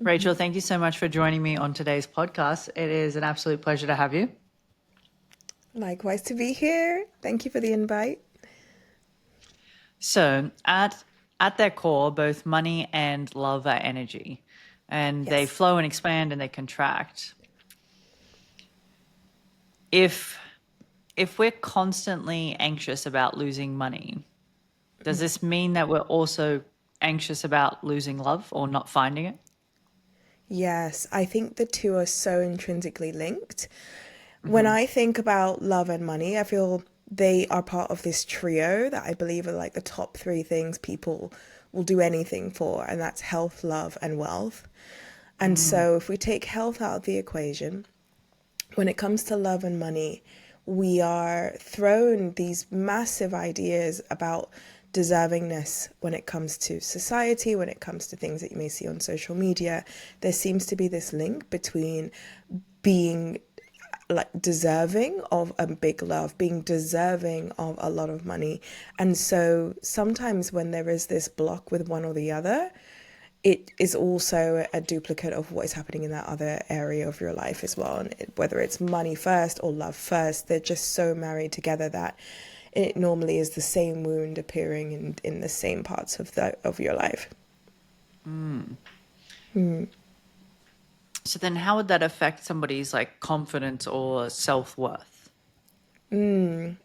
Rachel, thank you so much for joining me on today's podcast. It is an absolute pleasure to have you. Likewise to be here. Thank you for the invite. So, at their core, both money and love are energy, and they Yes. flow and expand and they contract. If if we're constantly anxious about losing money, does this mean that we're also anxious about losing love or not finding it? Yes, I think the two are so intrinsically linked. When Hmm. I think about love and money, I feel they are part of this trio that I believe are like the top three things people will do anything for, and that's health, love, and wealth. And Mm. so if we take health out of the equation, when it comes to love and money, we are thrown these massive ideas about deservingness when it comes to society, when it comes to things that you may see on social media. There seems to be this link between being like deserving of a big love, being deserving of a lot of money. And so sometimes when there is this block with one or the other, it is also a duplicate of what is happening in that other area of your life as well. And whether it's money first or love first, they're just so married together that it normally is the same wound appearing in the same parts of your life. Mm. Mm. So then, how would that affect somebody's like confidence or self-worth? Mm.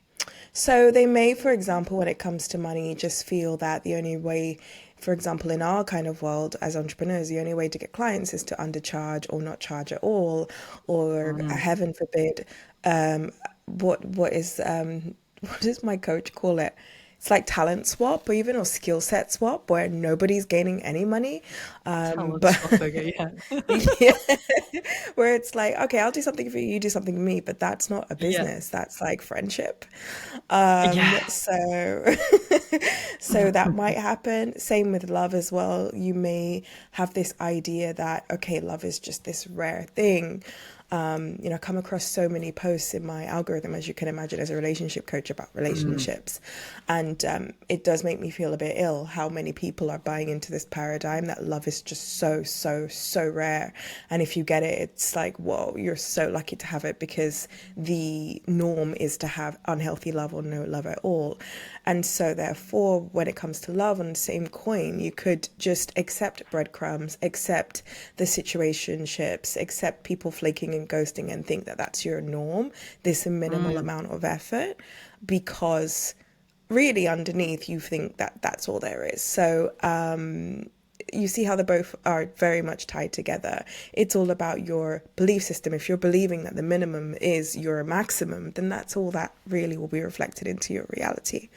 So they may, for example, when it comes to money, just feel that the only way, for example, in our kind of world as entrepreneurs, the only way to get clients is to undercharge or not charge at all, or Mm. heaven forbid, um, what is what does my coach call it? It's like talent swap or even or skill set swap where nobody's gaining any money. Talent But swap, okay, yeah. yeah, where it's like, okay, I'll do something for you, you do something for me, but that's not a Yeah. business. That's like friendship. Yeah. So so that might happen. Same with love as well. You may have this idea that, okay, love is just this rare thing. I come across so many posts in my algorithm, as you can imagine, as a relationship coach about Mm. relationships. And it does make me feel a bit ill how many people are buying into this paradigm that love is just so, so, so rare. And if you get it, it's like, whoa, you're so lucky to have it because the norm is to have unhealthy love or no love at all. And so, therefore, when it comes to love, on the same coin, you could just accept breadcrumbs, accept the situationships, accept people flaking and ghosting and think that that's your norm, this minimal Mm. amount of effort, because really underneath you think that that's all there is. So, you see how they both are very much tied together. It's all about your belief system. If you're believing that the minimum is your maximum, then that's all that really will be reflected into your reality.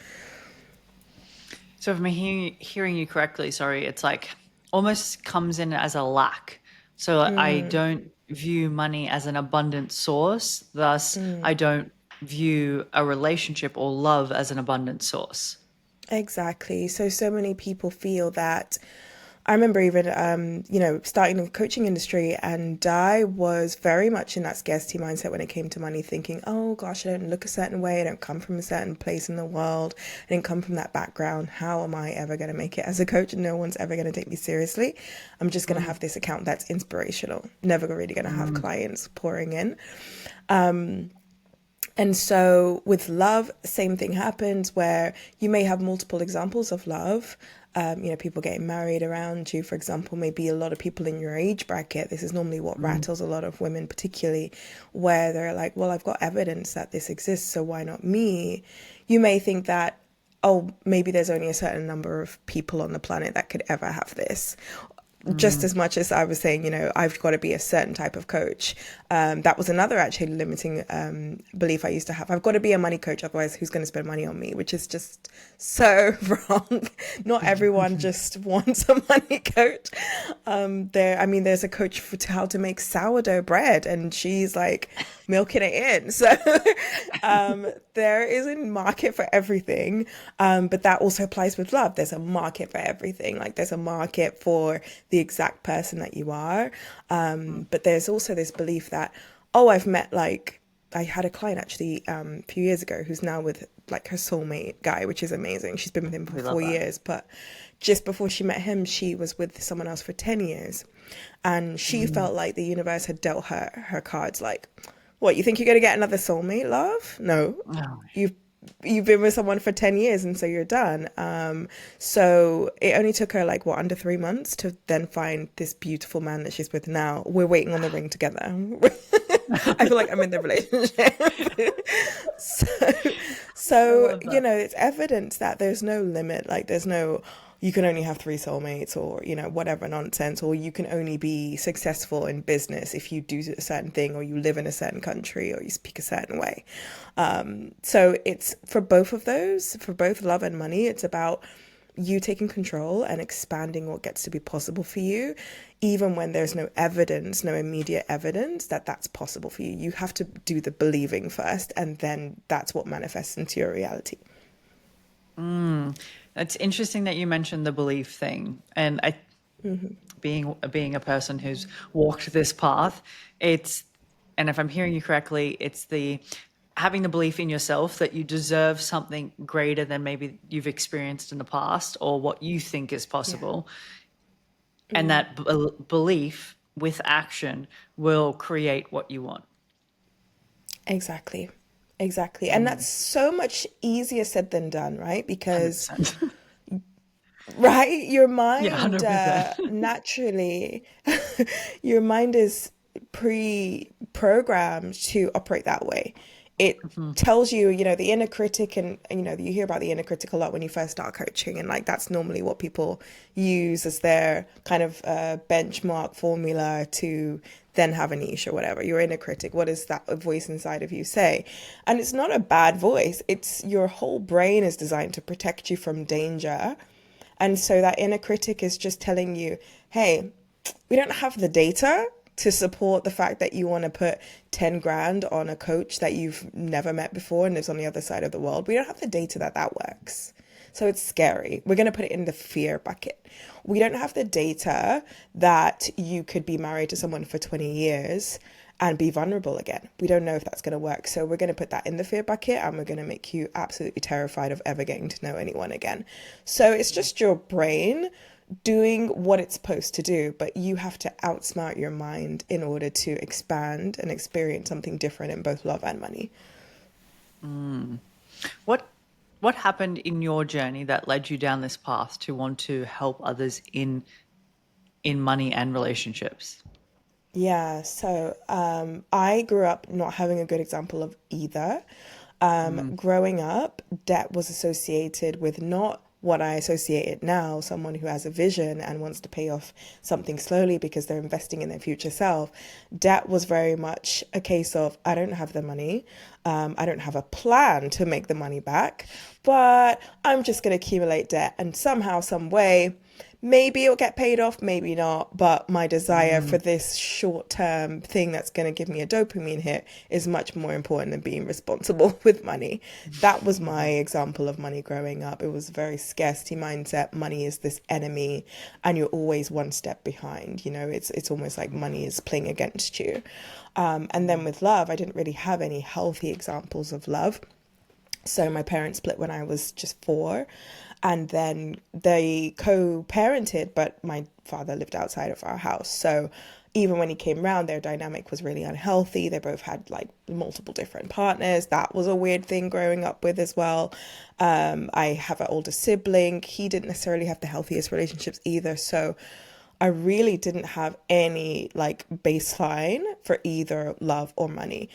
So if I'm hearing you correctly, sorry, it's like almost comes in as a lack. So I Mm, don't view money as an abundant source. Thus, mm. I don't view a relationship or love as an abundant source. Exactly. So many people feel that. I remember even, starting in the coaching industry, and I was very much in that scarcity mindset when it came to money, thinking, oh gosh, I don't look a certain way, I don't come from a certain place in the world, I didn't come from that background. How am I ever going to make it as a coach? No one's ever going to take me seriously. I'm just going to Mm. have this account that's inspirational, never really going to have Mm. clients pouring in. And so with love, same thing happens where you may have multiple examples of love. People getting married around you, for example, maybe a lot of people in your age bracket. This is normally what Mm. rattles a lot of women, particularly where they're like, well, I've got evidence that this exists, so why not me? You may think that, oh, maybe there's only a certain number of people on the planet that could ever have this, just Mm. as much as I was saying, I've got to be a certain type of coach. That was another actually limiting belief I used to have. I've got to be a money coach, otherwise, who's going to spend money on me? Which is just so wrong. Not everyone just wants a money coach. There's a coach for how to make sourdough bread, and she's like milking it in. So there is a market for everything, but that also applies with love. There's a market for everything. Like there's a market for the exact person that you are. Mm. But there's also this belief that, oh, I've met like I had a client actually a few years ago who's now with like her soulmate guy, which is amazing. She's been with him for We love four that. years, but just before she met him, she was with someone else for 10 years. And she Mm. felt like the universe had dealt her cards like, what, you think you're going to get another soulmate, love? No. Oh, You've you've been with someone for 10 years and so you're done. So it only took her like what, under 3 months to then find this beautiful man that she's with now. We're waiting on the ring together. I feel like I'm in the relationship. so, I so, love that. it's evidence that there's no limit. Like there's no, you can only have three soulmates or, whatever nonsense, or you can only be successful in business if you do a certain thing or you live in a certain country or you speak a certain way. So it's for both of those, for both love and money, it's about you taking control and expanding what gets to be possible for you, even when there's no evidence, no immediate evidence that that's possible for you. You have to do the believing first, and then that's what manifests into your reality. It's interesting that you mentioned the belief thing, and being a person who's walked this path, it's, and if I'm hearing you correctly, it's the having the belief in yourself that you deserve something greater than maybe you've experienced in the past or what you think is Yeah, possible, and that belief with action will create what you want. exactly. Exactly. And that's so much easier said than done, right? Because 100%. right, your Yeah, mind 100%. naturally, your mind is pre-programmed to operate that way. It tells you, the inner critic, and you hear about the inner critic a lot when you first start coaching, and like that's normally what people use as their kind of benchmark formula to then have a niche or whatever. Your inner critic, what does that voice inside of you say? And it's not a bad voice. It's your whole brain is designed to protect you from danger, and so that inner critic is just telling you, hey, we don't have the data to support the fact that you want to put 10 grand on a coach that you've never met before and lives on the other side of the world. We don't have the data that that works. So it's scary. We're going to put it in the fear bucket. We don't have the data that you could be married to someone for 20 years and be vulnerable again. We don't know if that's going to work. So we're going to put that in the fear bucket, and we're going to make you absolutely terrified of ever getting to know anyone again. So it's just your brain doing what it's supposed to do, but you have to outsmart your mind in order to expand and experience something different in both love and money. What what happened in your journey that led you down this path to want to help others in money and relationships? Yeah, so I grew up not having a good example of either. Growing up, debt was associated with not what I associate it now, someone who has a vision and wants to pay off something slowly because they're investing in their future self. Debt was very much a case of, I don't have the money, I don't have a plan to make the money back, but I'm just going to accumulate debt and somehow, some way, maybe it'll get paid off, maybe not, but my desire for this short term thing that's going to give me a dopamine hit is much more important than being responsible with money. That was my example of money growing up. It was a very scarcity mindset. Money is this enemy, and you're always one step behind. It's almost like money is playing against you. And then with love, I didn't really have any healthy examples of love. So my parents split when I was just 4, and then they co-parented, but my father lived outside of our house. So even when he came round, their dynamic was really unhealthy. They both had like multiple different partners. That was a weird thing growing up with as well. I have an older sibling. He didn't necessarily have the healthiest relationships either. So I really didn't have any like baseline for either love or money.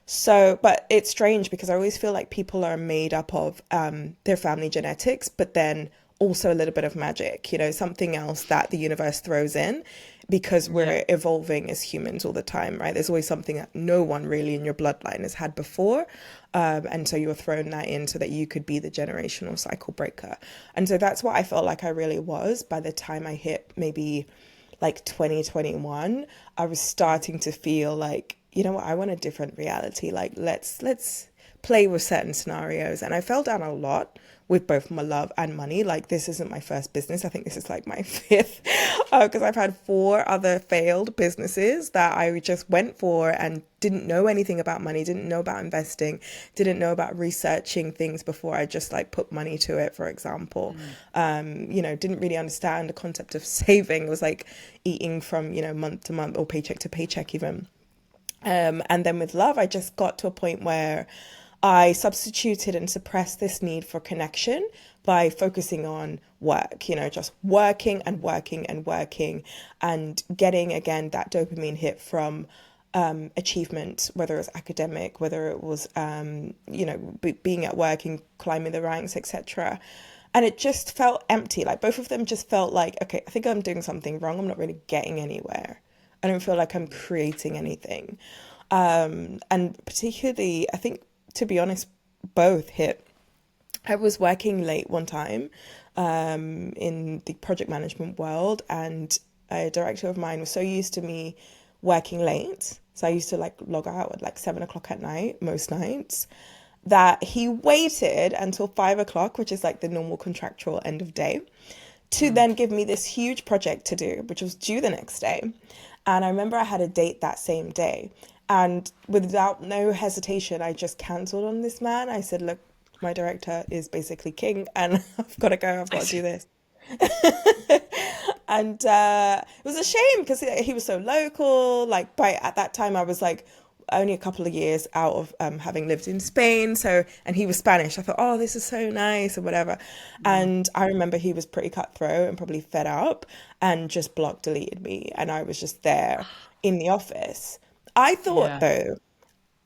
So, but it's strange because I always feel like people are made up of their family genetics, but then also a little bit of magic, something else that the universe throws in because Yeah. we're evolving as humans all the time, right? There's always something that no one really in your bloodline has had before. And so you're thrown that in so that you could be the generational cycle breaker. And so that's what I felt like I really was by the time I hit maybe like 2021. I was starting to feel like, you know what, I want a different reality. Like let's play with certain scenarios. And I fell down a lot with both my love and money. Like, this isn't my first business. I think this is like my fifth, because I've had 4 other failed businesses that I just went for and didn't know anything about money, didn't know about investing, didn't know about researching things before I just like put money to it, for example. Didn't really understand the concept of saving. It was like eating from, month to month or paycheck to paycheck even. And then with love, I just got to a point where I substituted and suppressed this need for connection by focusing on work, just working and working and working and getting, again, that dopamine hit from achievement, whether it was academic, whether it was, being at work and climbing the ranks, etc. And it just felt empty. Like, both of them just felt like, okay, I think I'm doing something wrong. I'm not really getting anywhere. I don't feel like I'm creating anything. And particularly, I think, to be honest, both hit. I was working late one time in the project management world, and a director of mine was so used to me working late. So I used to like log out at like 7 o'clock at night, most nights, that he waited until 5 o'clock, which is like the normal contractual end of day, to then give me this huge project to do, which was due the next day. And I remember I had a date that same day. And without no hesitation, I just cancelled on this man. I said, look, my director is basically king and I've got to go. I've got to do this. And it was a shame because he was so local. Like, at that time, I was like only a couple of years out of having lived in Spain. And he was Spanish. I thought, oh, this is so nice or whatever. And I remember he was pretty cutthroat and probably fed up and just deleted me. And I was just there in the office. I thought, though,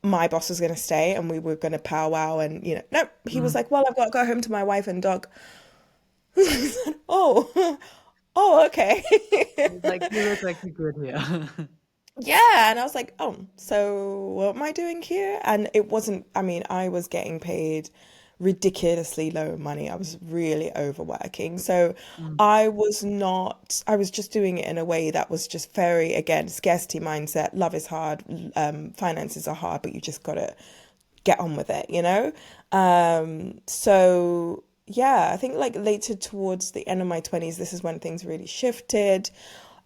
my boss was going to stay and we were going to powwow and, no, he was like, well, I've got to go home to my wife and dog. oh, okay. Like, you look like you're good here. Yeah, and I was like, oh, so what am I doing here? And it wasn't, I was getting paid ridiculously low money. I was really overworking. So I was just doing it in a way that was just very, again, scarcity mindset. Love is hard, finances are hard, but you just got to get on with it, So yeah, I think like later towards the end of my 20s, this is when things really shifted.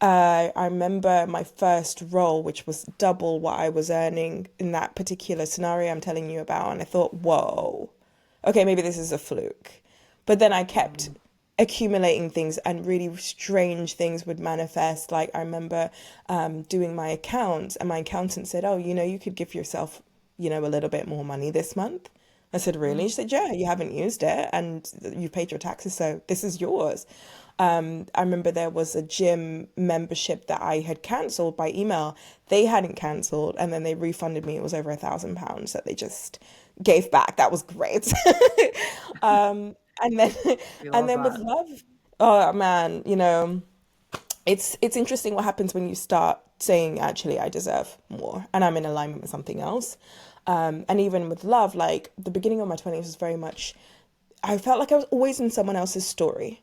I remember my first role, which was double what I was earning in that particular scenario I'm telling you about. And I thought, whoa, okay, maybe this is a fluke. But then I kept accumulating things and really strange things would manifest. Like, I remember doing my accounts and my accountant said, oh, you could give yourself, a little bit more money this month. I said, really? She said, yeah, you haven't used it and you've paid your taxes, so this is yours. I remember there was a gym membership that I had cancelled by email. They hadn't cancelled, and then they refunded me. It was over £1,000 that they just gave back. That was great. And then with love, oh man, it's interesting what happens when you start saying, actually, I deserve more, and I'm in alignment with something else. And even with love, like the beginning of my 20s was very much, I felt like I was always in someone else's story.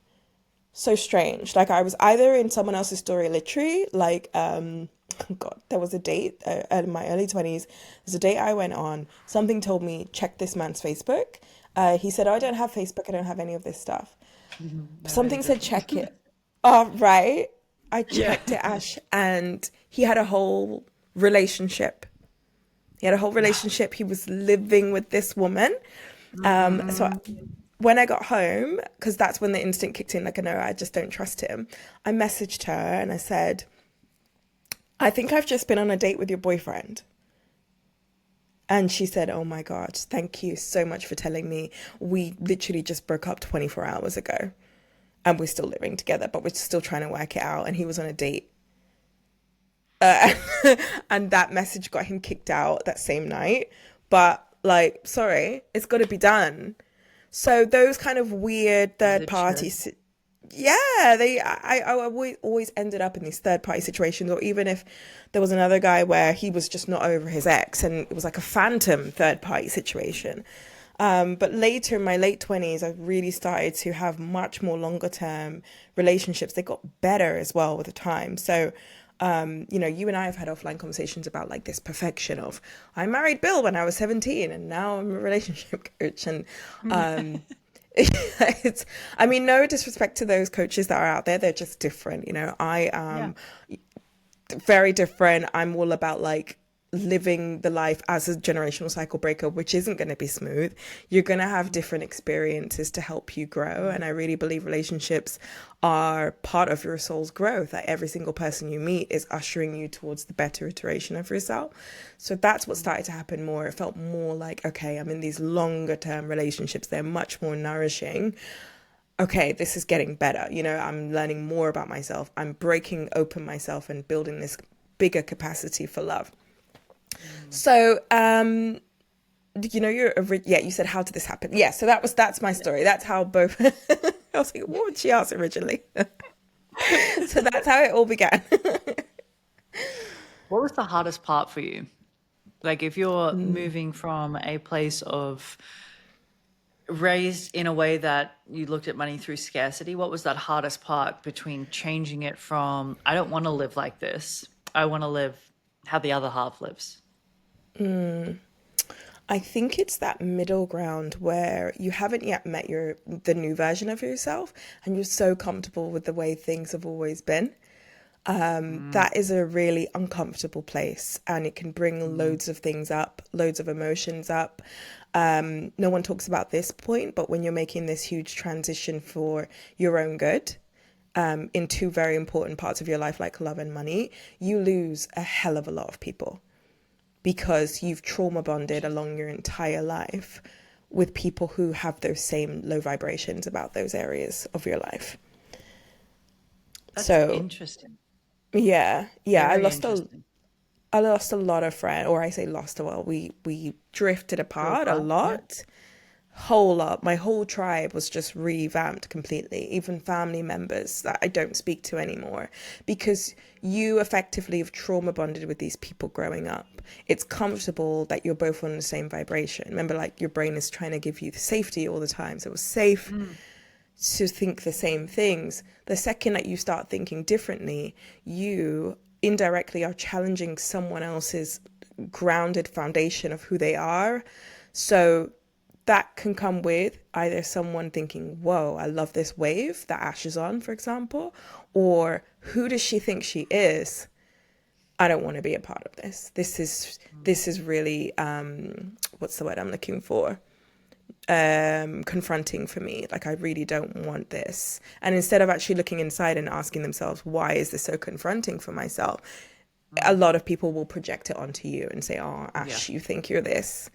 So strange. Like, I was either in someone else's story, literally, like, God, there was a date in my early 20s. There's a date I went on. Something told me, check this man's Facebook. He said, oh, I don't have Facebook. I don't have any of this stuff. Something said, check it. Oh, right. I checked it, Ash, and he had a whole relationship. He was living with this woman. So when I got home, because that's when the instinct kicked in, like, no, I just don't trust him. I messaged her and I said, I think I've just been on a date with your boyfriend. And she said, oh my God, thank you so much for telling me. We literally just broke up 24 hours ago and we're still living together, but we're still trying to work it out. And he was on a date. And that message got him kicked out that same night. But like, sorry, it's got to be done. So those kind of weird third parties, I always ended up in these third party situations. Or even if there was another guy where he was just not over his ex and it was like a phantom third party situation. But later in my late 20s, I really started to have much more longer term relationships. They got better as well with the time. So You and I have had offline conversations about like this perfection of I married Bill when I was 17 and now I'm a relationship coach. And I mean, no disrespect to those coaches that are out there. They're just different. I Yeah. am very different. I'm all about like living the life as a generational cycle breaker, which isn't going to be smooth. You're going to have different experiences to help you grow. And I really believe relationships are part of your soul's growth. That every single person you meet is ushering you towards the better iteration of yourself. So that's what started to happen more. It felt more like, okay, I'm in these longer term relationships. They're much more nourishing. Okay, this is getting better. I'm learning more about myself. I'm breaking open myself and building this bigger capacity for love. So, you said, how did this happen? Yeah, so that's my story. That's how both, I was like, what would she ask originally? So that's how it all began. What was the hardest part for you? Like if you're moving from a place of raised in a way that you looked at money through scarcity, what was that hardest part between changing it from, I don't want to live like this, I want to live how the other half lives? I think it's that middle ground where you haven't yet met the new version of yourself and you're so comfortable with the way things have always been. That is a really uncomfortable place and it can bring loads of things up, loads of emotions up. No one talks about this point, but when you're making this huge transition for your own good, in two very important parts of your life, like love and money, you lose a hell of a lot of people because you've trauma bonded along your entire life with people who have those same low vibrations about those areas of your life. That's So interesting. yeah, Very interesting. I lost a lot of friends, or I say lost. Well, we drifted Grew apart a apart. Yeah. lot. Whole lot. My whole tribe was just revamped completely. Even family members that I don't speak to anymore, because you effectively have trauma bonded with these people growing up. It's comfortable that you're both on the same vibration. Remember, like your brain is trying to give you the safety all the time, so it was safe to think the same things. The second that you start thinking differently, you indirectly are challenging someone else's grounded foundation of who they are. So that can come with either someone thinking, whoa, I love this wave that Ash is on, for example, or who does she think she is? I don't want to be a part of this. This is really what's the word I'm looking for? Confronting for me. Like I really don't want this. And instead of actually looking inside and asking themselves, why is this so confronting for myself? A lot of people will project it onto you and say, oh, Yeah. Ash, you think you're this.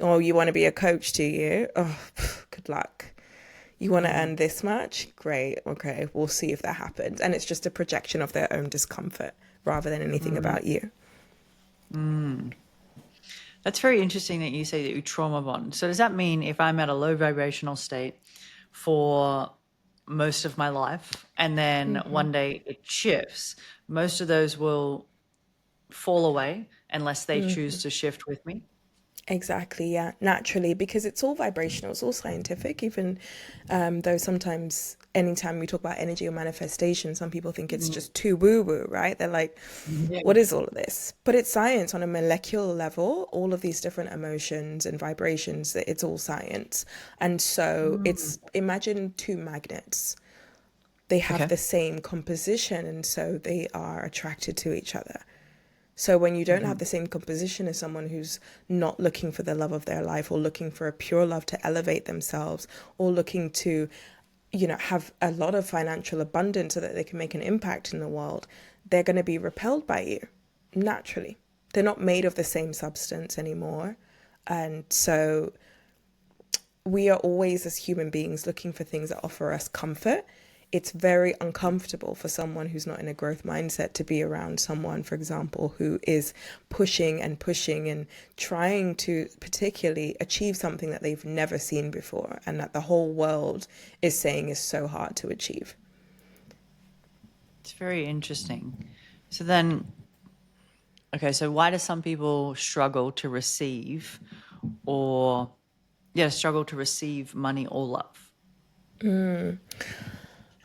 Oh, you want to be a coach, do you? Oh, good luck. You want to earn this much? Great. Okay, we'll see if that happens. And it's just a projection of their own discomfort rather than anything about you. That's very interesting that you say that you trauma bond. So does that mean if I'm at a low vibrational state for most of my life and then one day it shifts, most of those will fall away unless they choose to shift with me? Exactly, yeah, naturally, because it's all vibrational, it's all scientific, even though sometimes anytime we talk about energy or manifestation, some people think it's just too woo-woo, right? They're like, Yeah. what is all of this? But it's science on a molecular level, all of these different emotions and vibrations, it's all science. And so it's, imagine two magnets. They have Okay. the same composition, and so they are attracted to each other. So when you don't have the same composition as someone who's not looking for the love of their life or looking for a pure love to elevate themselves or looking to, have a lot of financial abundance so that they can make an impact in the world, they're going to be repelled by you naturally. They're not made of the same substance anymore. And so we are always, as human beings, looking for things that offer us comfort. It's very uncomfortable for someone who's not in a growth mindset to be around someone, for example, who is pushing and pushing and trying to particularly achieve something that they've never seen before and that the whole world is saying is so hard to achieve. It's very interesting. So then, okay, so why do some people struggle to receive or, yeah, struggle to receive money or love?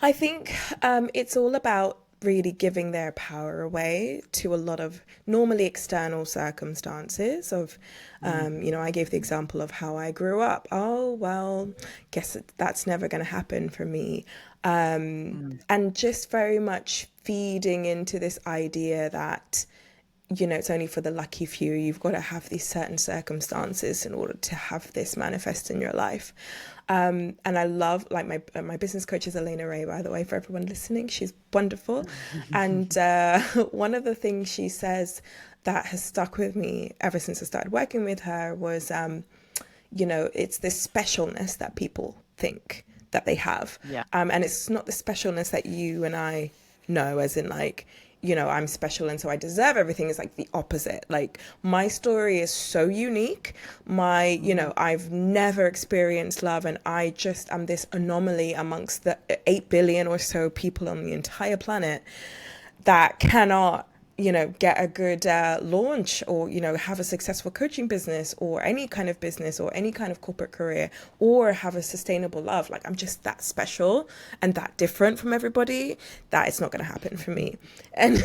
I think it's all about really giving their power away to a lot of normally external circumstances of, I gave the example of how I grew up. Oh, well, guess that's never going to happen for me. And just very much feeding into this idea that, it's only for the lucky few. You've got to have these certain circumstances in order to have this manifest in your life. And I love, like, my business coach is Elena Ray, by the way, for everyone listening. She's wonderful. And one of the things she says that has stuck with me ever since I started working with her was, it's this specialness that people think that they have. Yeah. And it's not the specialness that you and I know, as in like, I'm special and so I deserve everything. Is like the opposite. Like, my story is so unique. I've never experienced love, and I'm this anomaly amongst the 8 billion or so people on the entire planet that cannot, get a good launch or, have a successful coaching business or any kind of business or any kind of corporate career or have a sustainable love. Like, I'm just that special and that different from everybody that it's not going to happen for me. And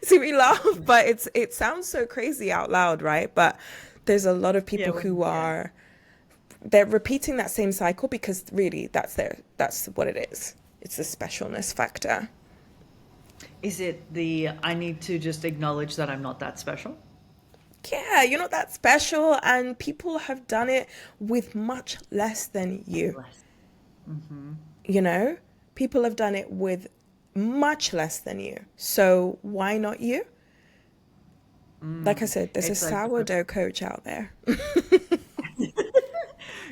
see, we laugh, but it sounds so crazy out loud, right? But there's a lot of people they're repeating that same cycle because really that's what it is. It's the specialness factor. Is it I need to just acknowledge that I'm not that special? Yeah, you're not that special, and people have done it with much less than you. Less. People have done it with much less than you. So why not you? Like I said, there's It's a like sourdough coach out there.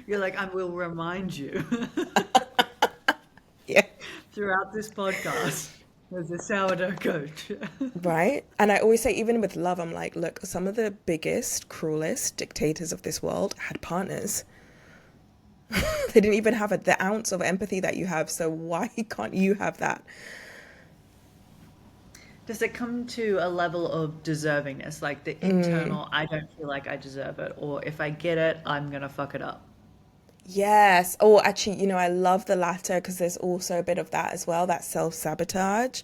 you're like, I will remind you Yeah. throughout this podcast. There's a sourdough coach. Right. And I always say, even with love, I'm like, look, some of the biggest, cruelest dictators of this world had partners. They didn't even have the ounce of empathy that you have. So why can't you have that? Does it come to a level of deservingness, like the internal, I don't feel like I deserve it, or if I get it, I'm going to fuck it up? Yes. Oh, actually, I love the latter because there's also a bit of that as well, that self-sabotage.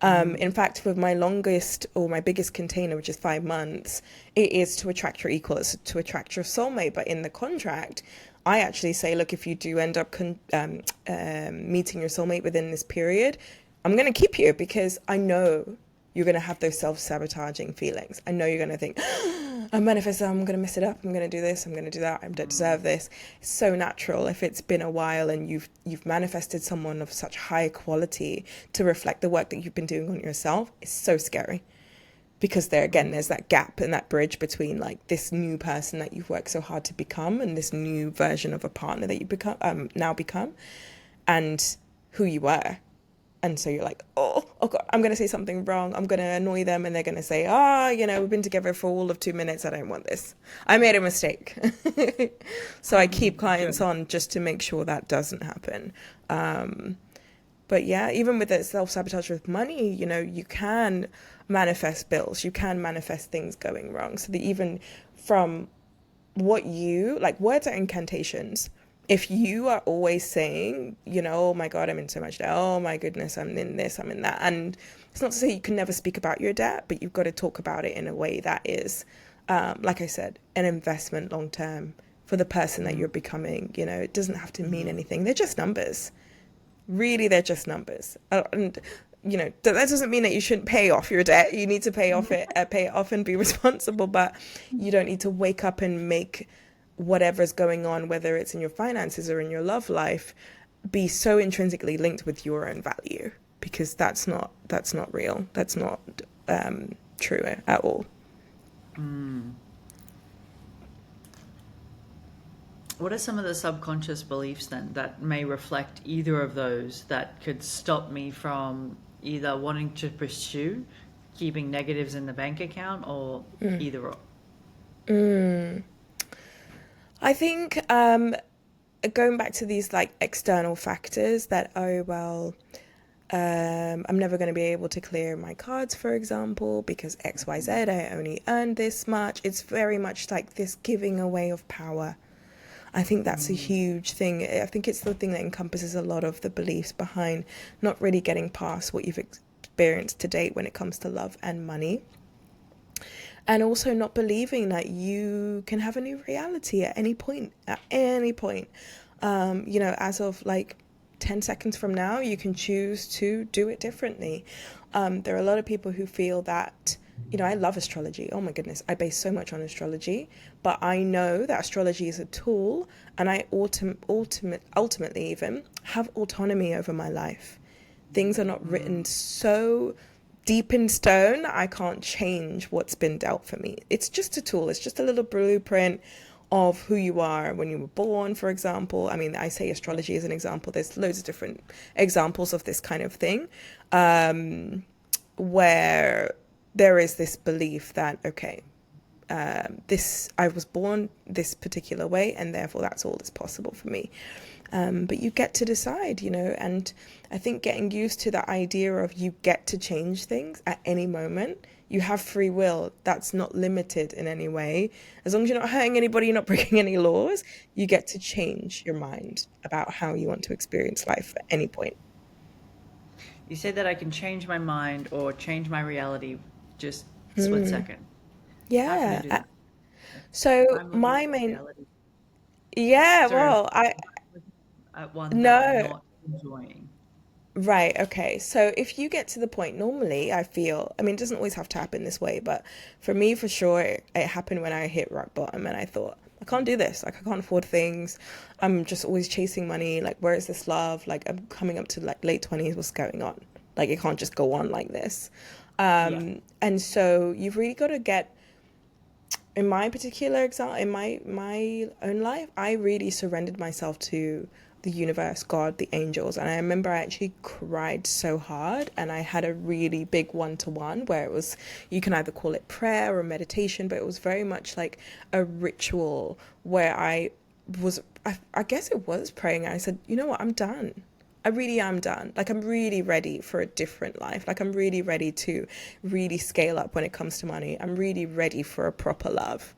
In fact, with my longest or my biggest container, which is 5 months, it is to attract your equal, it's to attract your soulmate. But in the contract, I actually say, look, if you do end up meeting your soulmate within this period, I'm going to keep you because I know you're going to have those self-sabotaging feelings. I know you're going to think, I'm manifesting, I'm going to mess it up, I'm going to do this, I'm going to do that, I don't deserve this. It's so natural if it's been a while and you've manifested someone of such high quality to reflect the work that you've been doing on yourself. It's so scary because there's that gap and that bridge between like this new person that you've worked so hard to become and this new version of a partner that you now become and who you were. And so you're like, oh God, I'm going to say something wrong. I'm going to annoy them. And they're going to say, we've been together for all of 2 minutes. I don't want this. I made a mistake. So I keep clients on just to make sure that doesn't happen. But yeah, even with the self-sabotage with money, you can manifest bills. You can manifest things going wrong. So that even from what words are incantations. If you are always saying, oh my God, I'm in so much debt. Oh my goodness, I'm in this, I'm in that. And it's not to say you can never speak about your debt, but you've got to talk about it in a way that is, like I said, an investment long term for the person that you're becoming. It doesn't have to mean anything. They're just numbers. Really, they're just numbers. And that doesn't mean that you shouldn't pay off your debt. You need to pay it off and be responsible, but you don't need to wake up and make whatever's going on, whether it's in your finances or in your love life, be so intrinsically linked with your own value, because that's not real. That's not true at all. What are some of the subconscious beliefs then that may reflect either of those that could stop me from either wanting to pursue keeping negatives in the bank account or either or? I think going back to these like external factors that, I'm never going to be able to clear my cards, for example, because XYZ, I only earned this much. It's very much like this giving away of power. I think that's a huge thing. I think it's the thing that encompasses a lot of the beliefs behind not really getting past what you've experienced to date when it comes to love and money. And also not believing that you can have a new reality at any point, at any point. As of like 10 seconds from now, you can choose to do it differently. There are a lot of people who feel that, I love astrology. Oh my goodness, I base so much on astrology, but I know that astrology is a tool, and I ultimately even have autonomy over my life. Things are not written so deep in stone. I can't change what's been dealt for me. It's just a tool. It's just a little blueprint of who you are when you were born, for example. I mean, I say astrology as an example. There's loads of different examples of this kind of thing, where there is this belief that, okay, this I was born this particular way, and therefore that's all that's possible for me. But you get to decide, and I think getting used to the idea of you get to change things at any moment. You have free will. That's not limited in any way. As long as you're not hurting anybody, you're not breaking any laws, you get to change your mind about how you want to experience life at any point. You say that I can change my mind or change my reality just split second. How can I Yeah. do that? Like, So if I'm looking my at a main, reality, yeah, sorry, well, I, if I'm looking at one that I'm no. not enjoying. Right, okay. So if you get to the point, normally I feel, I mean, it doesn't always have to happen this way, but for me, for sure, it happened when I hit rock bottom and I thought, I can't do this. Like, I can't afford things. I'm just always chasing money. Like, where is this love? Like, I'm coming up to like late 20s. What's going on? Like, it can't just go on like this. Yeah. And so you've really got to get, in my particular example, in my own life, I really surrendered myself to the universe, God, the angels, and I remember I actually cried so hard, and I had a really big one-to-one where it was, you can either call it prayer or meditation, but it was very much like a ritual where I guess it was praying. I said, you know what, I'm done. I really am done. Like, I'm really ready for a different life. Like, I'm really ready to really scale up when it comes to money. I'm really ready for a proper love.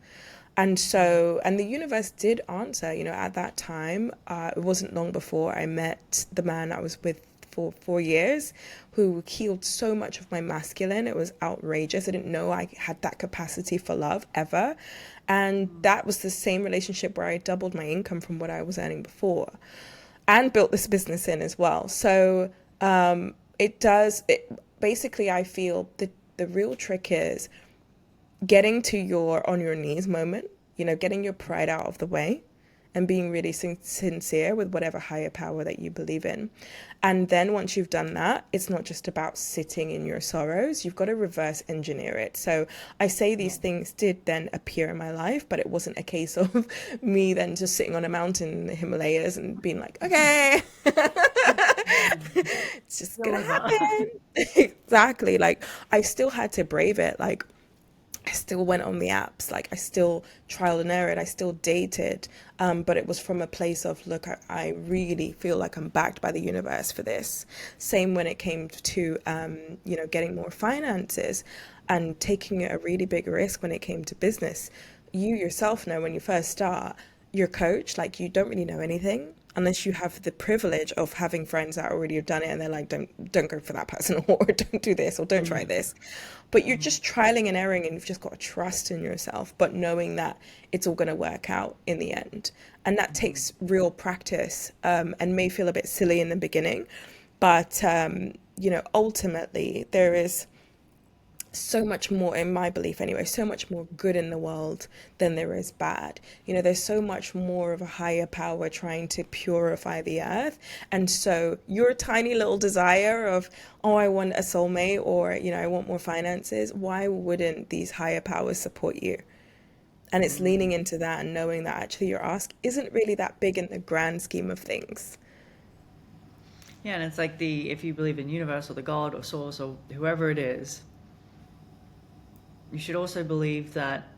And so, and the universe did answer, at that time. It wasn't long before I met the man I was with for 4 years, who healed so much of my masculine. It was outrageous. I didn't know I had that capacity for love ever. And that was the same relationship where I doubled my income from what I was earning before, and built this business in as well. So basically, I feel the real trick is getting to your on your knees moment, getting your pride out of the way and being really sincere with whatever higher power that you believe in. And then once you've done that, it's not just about sitting in your sorrows. You've got to reverse engineer it. So I say these things did then appear in my life, but it wasn't a case of me then just sitting on a mountain in the Himalayas and being like, okay, it's just gonna Deliver. happen. Exactly. Like, I still had to brave it. Like, I still went on the apps, like I still trial and error, I still dated, but it was from a place of, look, I really feel like I'm backed by the universe for this. Same when it came to, getting more finances and taking a really big risk when it came to business. You yourself know when you first start, your coach, like, you don't really know anything unless you have the privilege of having friends that already have done it, and they're like, don't go for that person, or don't do this, or don't try this. But you're just trialing and erroring, and you've just got to trust in yourself, but knowing that it's all going to work out in the end. And that takes real practice, and may feel a bit silly in the beginning, but ultimately there is so much more, in my belief anyway, so much more good in the world than there is bad. There's so much more of a higher power trying to purify the earth. And so your tiny little desire of, oh, I want a soulmate, or, I want more finances, why wouldn't these higher powers support you? And it's leaning into that and knowing that actually your ask isn't really that big in the grand scheme of things. Yeah, and it's like if you believe in universe or the God or source or whoever it is, you should also believe that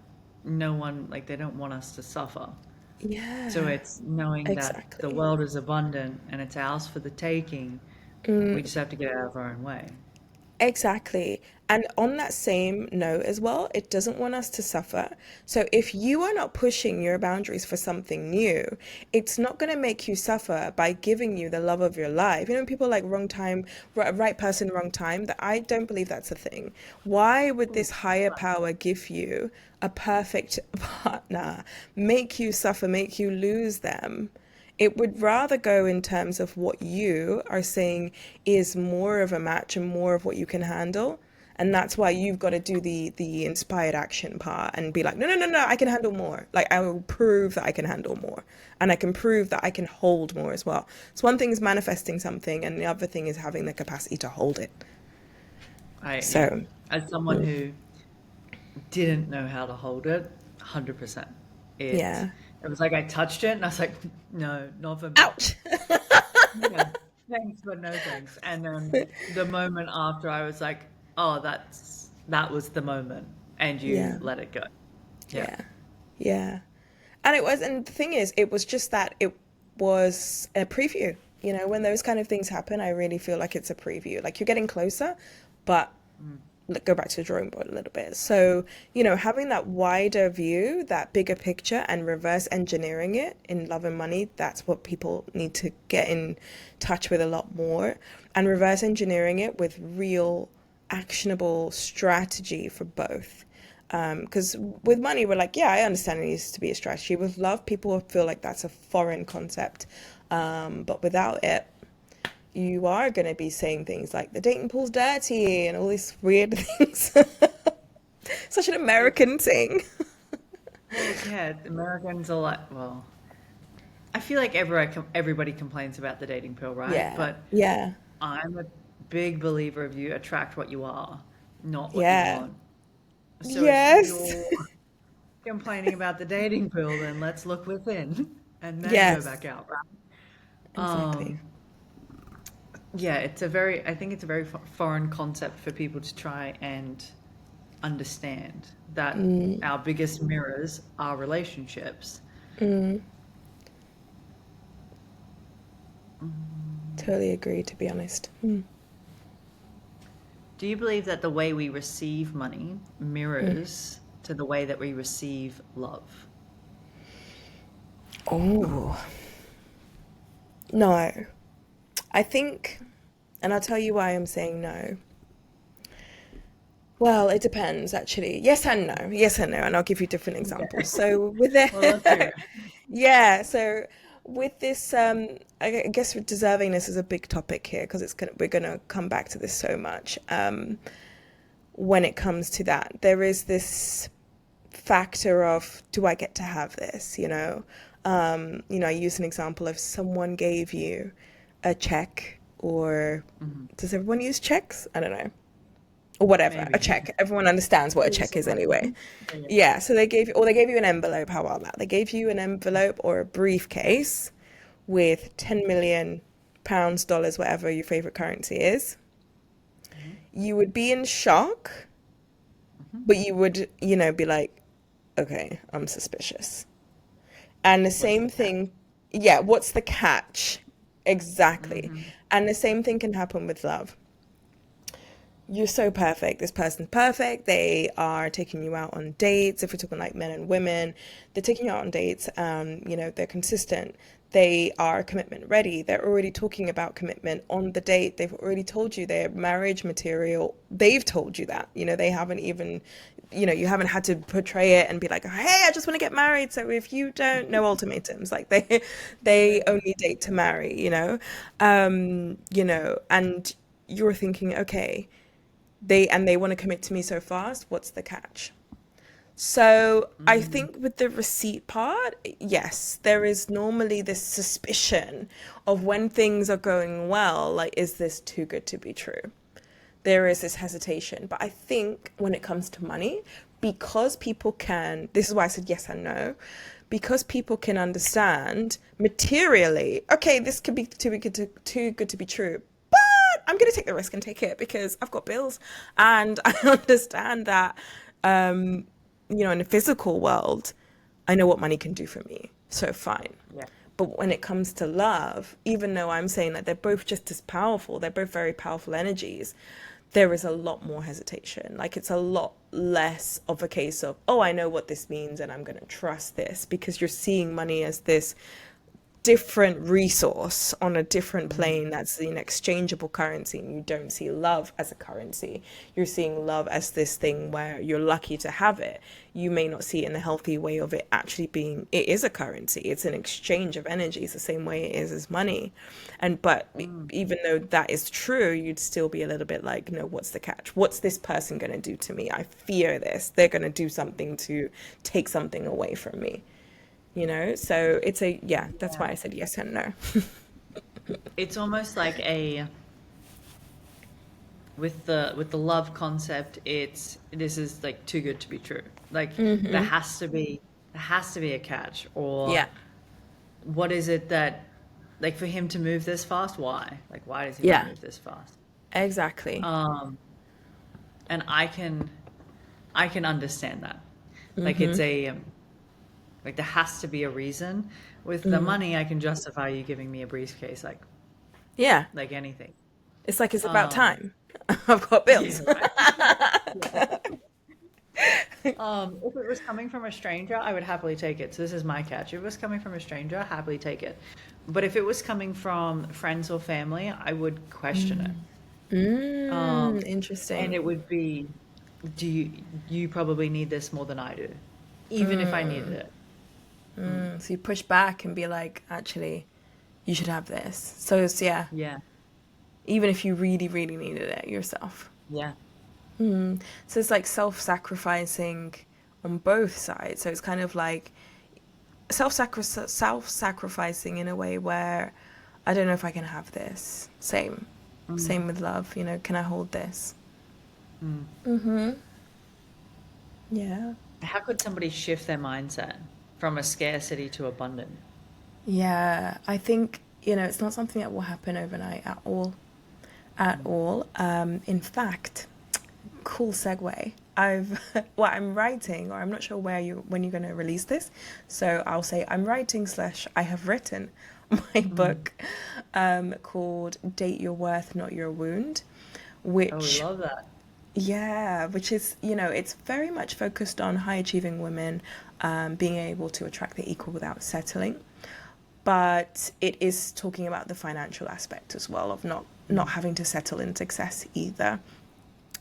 no one, like, they don't want us to suffer. So Yeah, it's knowing that the exactly. world is abundant and it's ours for the taking. We just have to get out of our own way. Exactly. And on that same note as well, it doesn't want us to suffer. So if you are not pushing your boundaries for something new, it's not going to make you suffer by giving you the love of your life. You know, people like wrong time, right person, wrong time, that I don't believe that's a thing. Why would Ooh, this higher power give you a perfect partner, make you suffer, make you lose them? It would rather go in terms of what you are saying is more of a match and more of what you can handle. And that's why you've got to do the inspired action part and be like, no, no, no, no, I can handle more. Like I will prove that I can handle more. And I can prove that I can hold more as well. So one thing is manifesting something and the other thing is having the capacity to hold it. yeah, So as someone who didn't know how to hold it, 100%. It yeah. it was like I touched it and I was like, no, not for me. Ouch. Yeah, thanks, but no thanks. And then the moment after, I was like, oh, that was the moment, and you Yeah. let it go. Yeah. Yeah. Yeah. And it was, and the thing is, it was just that it was a preview. You know, when those kind of things happen, I really feel like it's a preview. Like you're getting closer, but Mm. go back to the drawing board a little bit. So, you know, having that wider view, that bigger picture, and reverse engineering it in love and money, that's what people need to get in touch with a lot more. And reverse engineering it with real actionable strategy for both. Because with money, we're like, yeah, I understand it needs to be a strategy. With love, people feel like that's a foreign concept. But without it, you are going to be saying things like the dating pool's dirty and all these weird things. Such an It's American thing. well, yeah. Americans are like, well, I feel like everybody complains about the dating pill, right? Yeah, But yeah, I'm a big believer of you attract what you are, not what you yeah. want. So if Yes. you're complaining about the dating pill, then let's look within and then go Yes, back out, right? exactly. Um, yeah, I think it's a very foreign concept for people to try and understand that Mm, our biggest mirrors are relationships. mm, Mm. totally agree, to be honest. Mm, Do you believe that the way we receive money mm. mirrors to the way that we receive love? Oh, no. I think, and I'll tell you why I'm saying no. Well, it depends, actually. Yes and no. Yes and no. And I'll give you different examples. Okay. So with Well, let's hear it, it. yeah. So with this, I guess deservingness is a big topic here because we're gonna come back to this so much. When it comes to that, there is this factor of, do I get to have this? I use an example of someone gave you a check, or Mhm. does everyone use checks? I don't know, or whatever, a Maybe. check. Everyone understands what a check is Loosely. anyway. Yeah, yeah. Yeah, so they gave you an envelope. How about that? They gave you an envelope or a briefcase with 10 million pounds, dollars, whatever your favorite currency is. Mhm. You would be in shock, Mhm. but you would, be like, okay, I'm suspicious. And the What's same the catch? thing, yeah, what's the catch? Exactly. Mhm. And the same thing can happen with love. You're so perfect. This person's perfect. They are taking you out on dates. If we're talking like men and women, they're taking you out on dates. They're consistent. They are commitment ready. They're already talking about commitment on the date. They've already told you they're marriage material. They've told you that. They haven't even, you haven't had to portray it and be like, hey, I just want to get married. So if you don't, no ultimatums. Like they Yeah. only date to marry. And you're thinking, okay, they want to commit to me so fast, what's the catch? So I Mm. think with the receipt part, yes, there is normally this suspicion of when things are going well, like, is this too good to be true? There is this hesitation. But I think when it comes to money, because people can, this is why I said yes and no, because people can understand materially, okay, this could be too good to be true. But I'm going to take the risk and take it because I've got bills. And I understand that, in the physical world, I know what money can do for me. So fine. Yeah. But when it comes to love, even though I'm saying that they're both just as powerful, they're both very powerful energies, there is a lot more hesitation. Like it's a lot less of a case of, oh, I know what this means and I'm going to trust this, because you're seeing money as this different resource on a different plane that's an exchangeable currency, and you don't see love as a currency. You're seeing love as this thing where you're lucky to have it. You may not see it in the healthy way of it actually being, it is a currency, it's an exchange of energy. It's the same way it is as money. And but even though that is true, you'd still be a little bit like, no, what's the catch? What's this person going to do to me? I fear this, they're going to do something to take something away from me, you know? So it's a, yeah, that's Yeah. why I said yes and no. It's almost like a with the love concept, it's this is like too good to be true. Like there has to be a catch, or Yeah, what is it that, like, for him to move this fast, why? Like, why does he want to yeah, move this fast? exactly. And I can understand that. Like, it's like there has to be a reason. With the money, I can justify you giving me a briefcase, Yeah, like anything. it's like it's about Um, time. I've got yeah, bills. right. Yeah. If it was coming from a stranger, I would happily take it. So this is my catch. If it was coming from a stranger, I'd happily take it. But if it was coming from friends or family, I would question it. Um, and Interesting. it would be, do you probably need this more than I do, even if I needed it. So you push back and be like, actually, you should have this. So it's, yeah, Yeah, even if you really, really needed it yourself. yeah. So it's like self-sacrificing on both sides. So it's kind of like self-sacrificing in a way where I don't know if I can have this. Same with love. You know, can I hold this? Mm. Yeah. How could somebody shift their mindset from a scarcity to abundant? Yeah, I think, you know, it's not something that will happen overnight at all. At all. In fact, cool segue. Well, I'm writing, or I'm not sure when you're going to release this. So I'll say I'm writing slash I have written my Mm. book called Date Your Worth, Not Your Wound, Oh, we which, love that. yeah, which is, you know, it's very much focused on high achieving women being able to attract the equal without settling. But it is talking about the financial aspect as well of not Mm. having to settle in success either.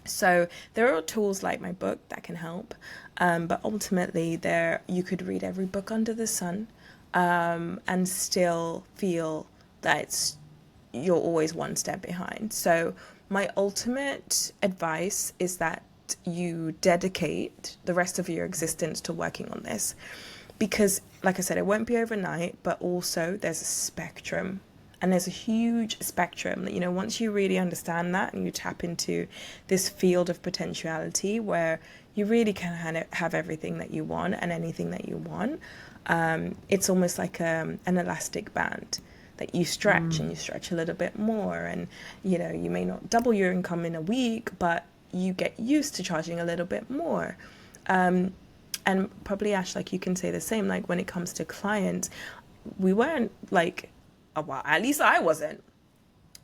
So there are tools like my book that can help, but ultimately there you could read every book under the sun, and still feel that you're always one step behind. So my ultimate advice is that you dedicate the rest of your existence to working on this, because like I said, it won't be overnight, but also there's a spectrum, and there's a huge spectrum that, you know, once you really understand that and you tap into this field of potentiality where you really can have everything that you want and anything that you want, it's almost like an elastic band that you stretch, and Mm. you stretch a little bit more, and you know, you may not double your income in a week, but you get used to charging a little bit more. And probably Ash, like you can say the same, like when it comes to clients, we weren't like, well, at least I wasn't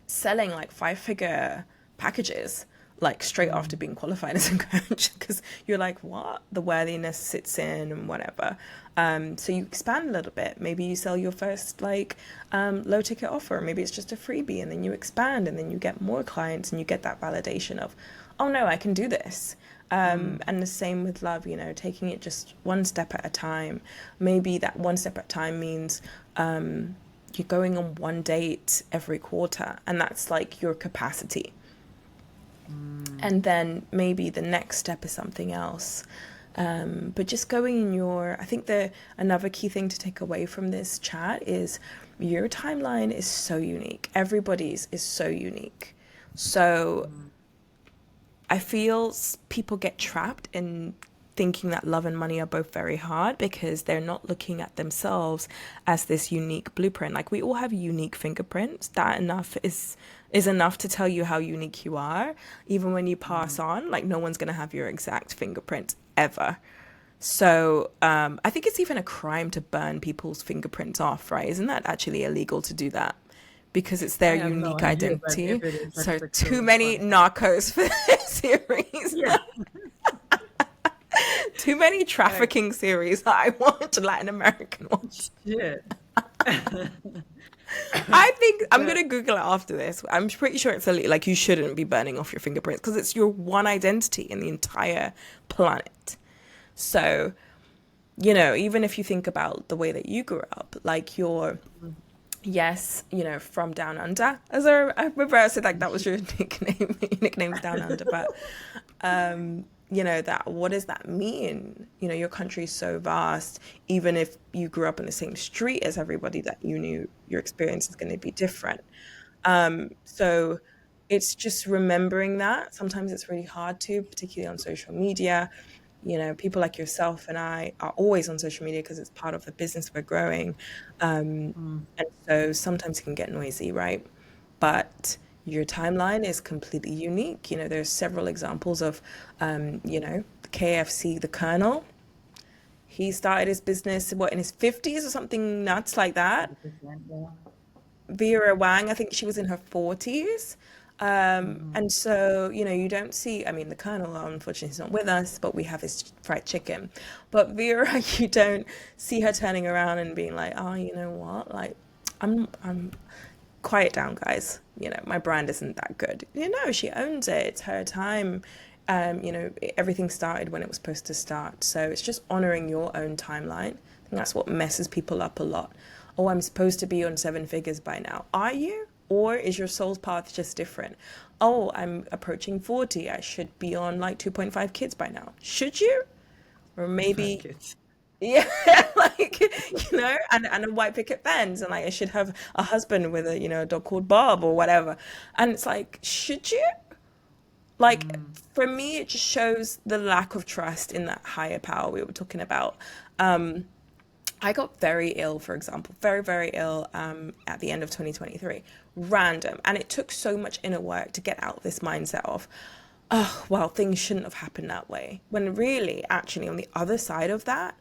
selling like 5-figure packages like straight after Mm. being qualified as a coach, because you're like, what, the worthiness sits in and whatever. So you expand a little bit. Maybe you sell your first like low ticket offer, maybe it's just a freebie, and then you expand, and then you get more clients, and you get that validation of, oh no, I can do this. Mm. And the same with love, you know, taking it just one step at a time. Maybe that one step at a time means you're going on one date every quarter, and that's like your capacity. Mm. And then maybe the next step is something else. But just going in your, I think the another key thing to take away from this chat is your timeline is so unique. Everybody's is so unique. So Mm. I feel people get trapped in thinking that love and money are both very hard because they're not looking at themselves as this unique blueprint. Like we all have unique fingerprints. That enough is enough to tell you how unique you are. Even when you pass Mm. on, like no one's gonna have your exact fingerprint ever. So I think it's even a crime to burn people's fingerprints off, right? Isn't that actually illegal to do that? because it's their I have no unique idea, but identity. if it is, So that's a too cool, many fun fact. narcos for this series. Yeah. Too many Oh, trafficking series that I want, Latin American ones. shit. I think I'm But gonna Google it after this. I'm pretty sure it's illegal. Like, you shouldn't be burning off your fingerprints because it's your one identity in the entire planet. So, even if you think about the way that you grew up, like your yes, from down under. I remember I said like that was your nickname. Your nickname's down under, but that what does that mean? Your country is so vast. Even if you grew up in the same street as everybody that you knew, your experience is going to be different. So it's just remembering that. Sometimes it's really hard to, particularly on social media. People like yourself and I are always on social media because it's part of the business we're growing. mm, And so sometimes it can get noisy, right? But your timeline is completely unique. There's several examples of, the KFC, the Colonel. He started his business, what, in his 50s or something nuts like that. 100%, yeah. Vera Wang, I think she was in her 40s. Mm, And so, you don't see, I mean, the Colonel, unfortunately, is not with us, but we have his fried chicken. But Vera, you don't see her turning around and being like, oh, you know what? Like, I'm quiet down, guys. My brand isn't that good. She owns it. It's her time. Everything started when it was supposed to start. So it's just honoring your own timeline. I think that's what messes people up a lot. Oh, I'm supposed to be on seven figures by now. Are you? Or is your soul's path just different? Oh, I'm approaching 40. I should be on like 2.5 kids by now. Should you? Or 5 maybe, kids. yeah, like, and a white picket fence, and like I should have a husband with a dog called Bob or whatever. And it's like, should you? Like, Mm, for me, it just shows the lack of trust in that higher power we were talking about. I got very ill, for example, very, very ill at the end of 2023. Random. And it took so much inner work to get out of this mindset of, oh, well, things shouldn't have happened that way. When really, actually, on the other side of that,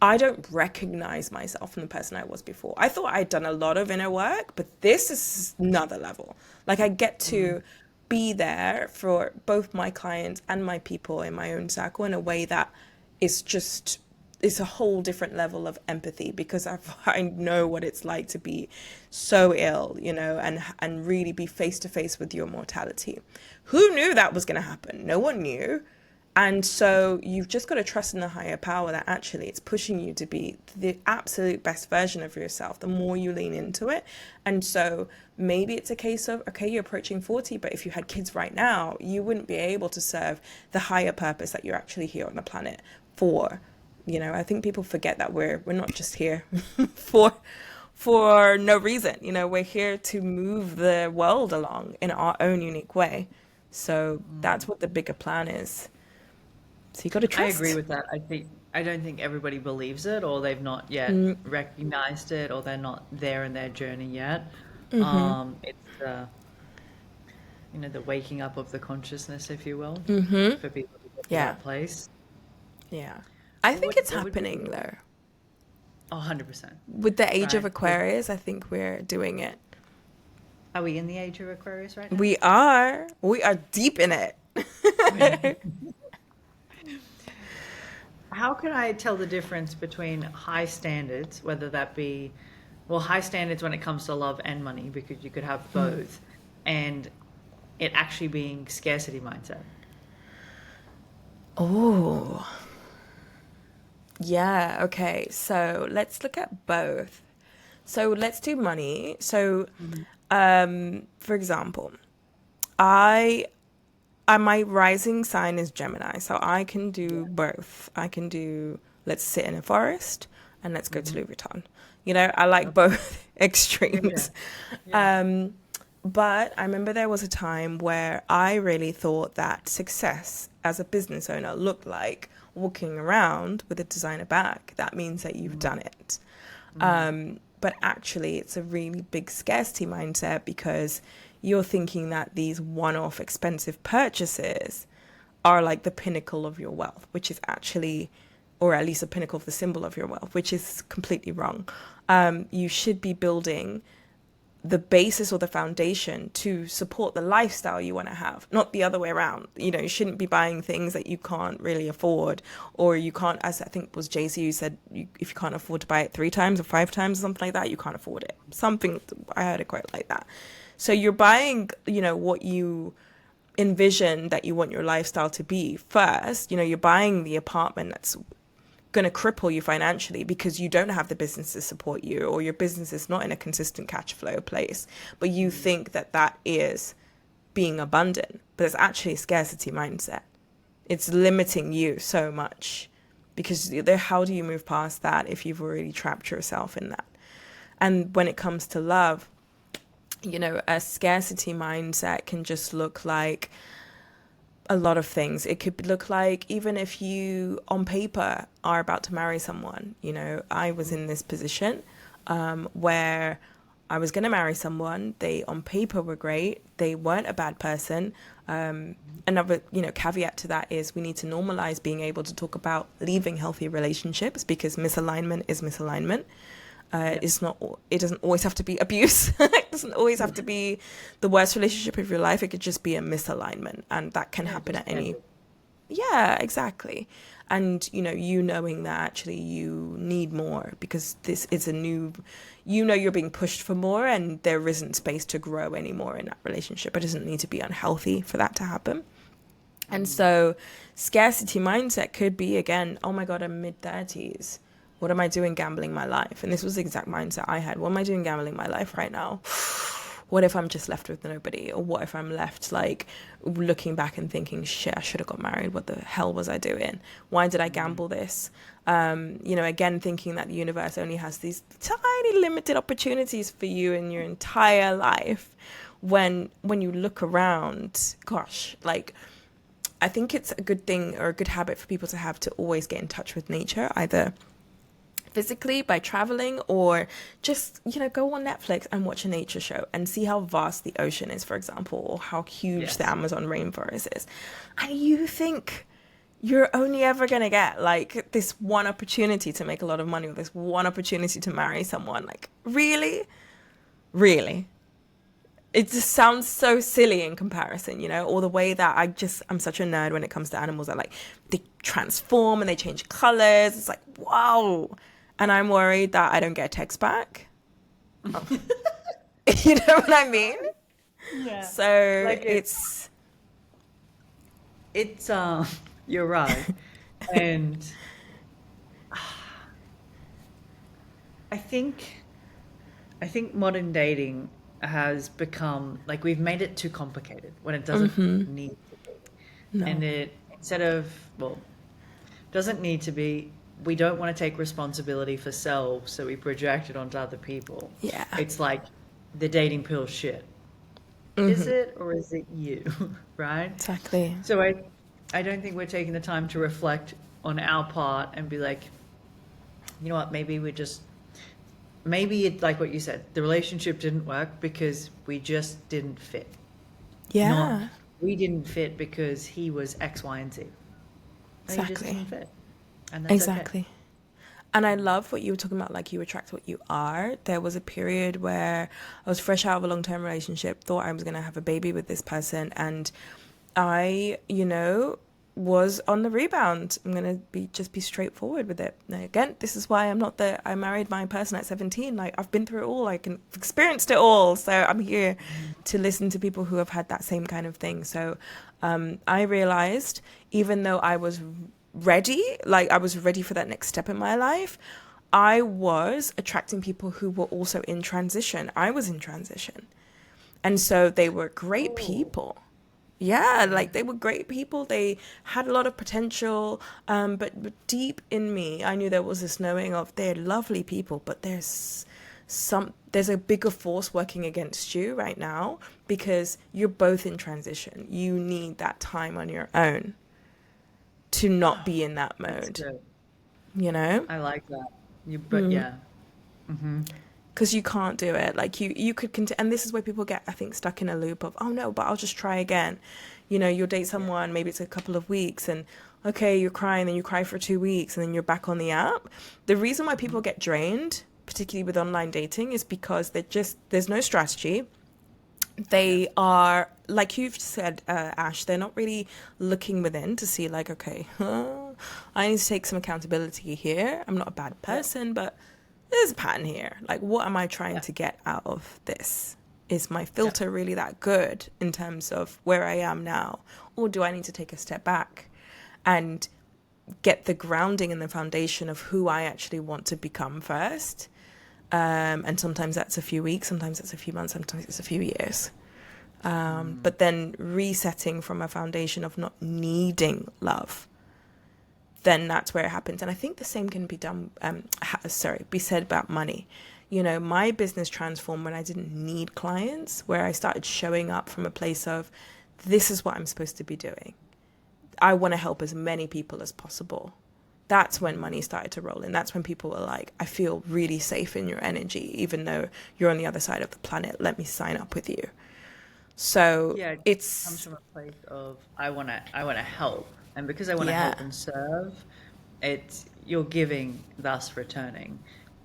I don't recognize myself from the person I was before. I thought I'd done a lot of inner work, but this is another level. Like, I get mm, to be there for both my clients and my people in my own circle in a way that is just, it's a whole different level of empathy because I know what it's like to be so ill, and really be face to face with your mortality. Who knew that was going to happen? No one knew. And so you've just got to trust in the higher power that actually it's pushing you to be the absolute best version of yourself the more you lean into it. And so maybe it's a case of, okay, you're approaching 40, but if you had kids right now, you wouldn't be able to serve the higher purpose that you're actually here on the planet for. I think people forget that we're not just here for no reason. We're here to move the world along in our own unique way. So that's mm. what the bigger plan is. So you got to I agree trust. with that. I don't think everybody believes it, or they've not yet recognized it, or they're not there in their journey yet. It's the waking up of the consciousness, if you will, for people to get to Yeah, that place. yeah. I think it's What would be happening though. 100%, With the age of right? Aquarius, I think we're doing it. Are we in the age of Aquarius right now? We are. We are deep in it. How can I tell the difference between high standards, whether that be, well, high standards when it comes to love and money, because you could have both, and it actually being scarcity mindset? Oh, yeah. Okay. So let's look at both. So let's do money. So, Mhm. for example, I my rising sign is Gemini, so I can do Yeah. both. I can do let's sit in a forest and let's go to Hmm. Louis Vuitton. I like Okay. both Yeah. extremes. Yeah. Um, but I remember there was a time where I really thought that success as a business owner looked like walking around with a designer bag. That means that you've Mm, done it. mm, But actually, it's a really big scarcity mindset because you're thinking that these one off expensive purchases are like the pinnacle of your wealth, which is actually, or at least a pinnacle of the symbol of your wealth, which is completely wrong. You should be building the basis or the foundation to support the lifestyle you want to have, not the other way around. You know, you shouldn't be buying things that you can't really afford, or you can't, as I think was JC who said, if you can't afford to buy it 3 times or 5 times or something like that, you can't afford it. Something, I heard a quote like that. So you're buying, you know, what you envision that you want your lifestyle to be first. You know, you're buying the apartment that's going to cripple you financially because you don't have the business to support you, or your business is not in a consistent cash flow place, but you think that that is being abundant, but it's actually a scarcity mindset. It's limiting you so much, because how do you move past that if you've already trapped yourself in that? And when it comes to love, you know, a scarcity mindset can just look like a lot of things. It could look like, even if you on paper are about to marry someone, you know, I was in this position where I was going to marry someone. They on paper were great. They weren't a bad person. Another, you know, caveat to that is we need to normalize being able to talk about leaving healthy relationships, because misalignment is misalignment. It's not, it doesn't always have to be abuse. It doesn't always have to be the worst relationship of your life. It could just be a misalignment, and that can happen at any. Yeah, exactly. And, you know, you knowing that actually you need more, because this is a new, you know, you're being pushed for more, and there isn't space to grow anymore in that relationship. It doesn't need to be unhealthy for that to happen. And so scarcity mindset could be, again, oh my God, I'm mid-30s. What am I doing gambling my life? And this was the exact mindset I had. What am I doing gambling my life right now? What if I'm just left with nobody? Or what if I'm left, like, looking back and thinking, shit, I should have got married. What the hell was I doing? Why did I gamble this? You know, again, thinking that the universe only has these tiny limited opportunities for you in your entire life. When you look around, gosh, like, I think it's a good thing or a good habit for people to have, to always get in touch with nature, either physically by traveling, or just, you know, go on Netflix and watch a nature show and see how vast the ocean is, for example, or how huge the Amazon rainforest is. And you think you're only ever going to get like this one opportunity to make a lot of money, or this one opportunity to marry someone. Like, really? It just sounds so silly in comparison, you know, or the way that I'm such a nerd when it comes to animals, that like they transform and they change colors. It's like, wow. And I'm worried that I don't get a text back. Oh. You know what I mean? Yeah. So like it's you're right. And I think modern dating has become, like, we've made it too complicated when it doesn't need to be. No. And it, instead of, well, doesn't need to be, we don't want to take responsibility for selves, so we project it onto other people. Yeah. It's like the dating pill shit. Is it, or is it you? Right? Exactly. So I don't think we're taking the time to reflect on our part and be like, you know what, maybe it's like what you said, the relationship didn't work because we just didn't fit. Yeah. Not, we didn't fit because he was X, Y, and Z. No, you just Exactly. didn't fit. And that's Exactly. okay. And I love what you were talking about, like, you attract what you are. There was a period where I was fresh out of a long-term relationship, thought I was going to have a baby with this person, and I, you know, was on the rebound. I'm going to be straightforward with it. Now, again, this is why I married my person at 17. Like, I've been through it all. I've experienced it all. So I'm here to listen to people who have had that same kind of thing. So I realized, even though I was ready, like I was ready for that next step in my life, I was attracting people who were also in transition. I was in transition. And so they were great people. Yeah, like they were great people. They had a lot of potential. But deep in me, I knew there was this knowing of, they're lovely people, but there's a bigger force working against you right now, because you're both in transition. You need that time on your own to not be in that mode, you know? I like that. Yeah. Because you can't do it. Like you could continue, and this is where people get, I think, stuck in a loop of, oh no, but I'll just try again. You know, you'll date someone, maybe it's a couple of weeks, and okay, you're crying, then you cry for 2 weeks, and then you're back on the app. The reason why people get drained particularly with online dating, is because there's no strategy. They are, like you've said, Ash, they're not really looking within to see, like, okay, I need to take some accountability here. I'm not a bad Yeah. person, but there's a pattern here. Like, what am I trying Yeah. to get out of this? Is my Yeah. filter really that good in terms of where I am now? Or do I need to take a step back and get the grounding and the foundation of who I actually want to become first? And sometimes that's a few weeks, sometimes it's a few months, sometimes it's a few years. But then resetting from a foundation of not needing love, then that's where it happens. And I think the same can be done, be said about money. You know, my business transformed when I didn't need clients, where I started showing up from a place of, this is what I'm supposed to be doing. I want to help as many people as possible. That's when money started to roll in. That's when people were like, I feel really safe in your energy, even though you're on the other side of the planet. Let me sign up with you. So Yeah, it comes it's, from a place of I want to help, and because I want to yeah. help and serve, it's you're giving, thus returning.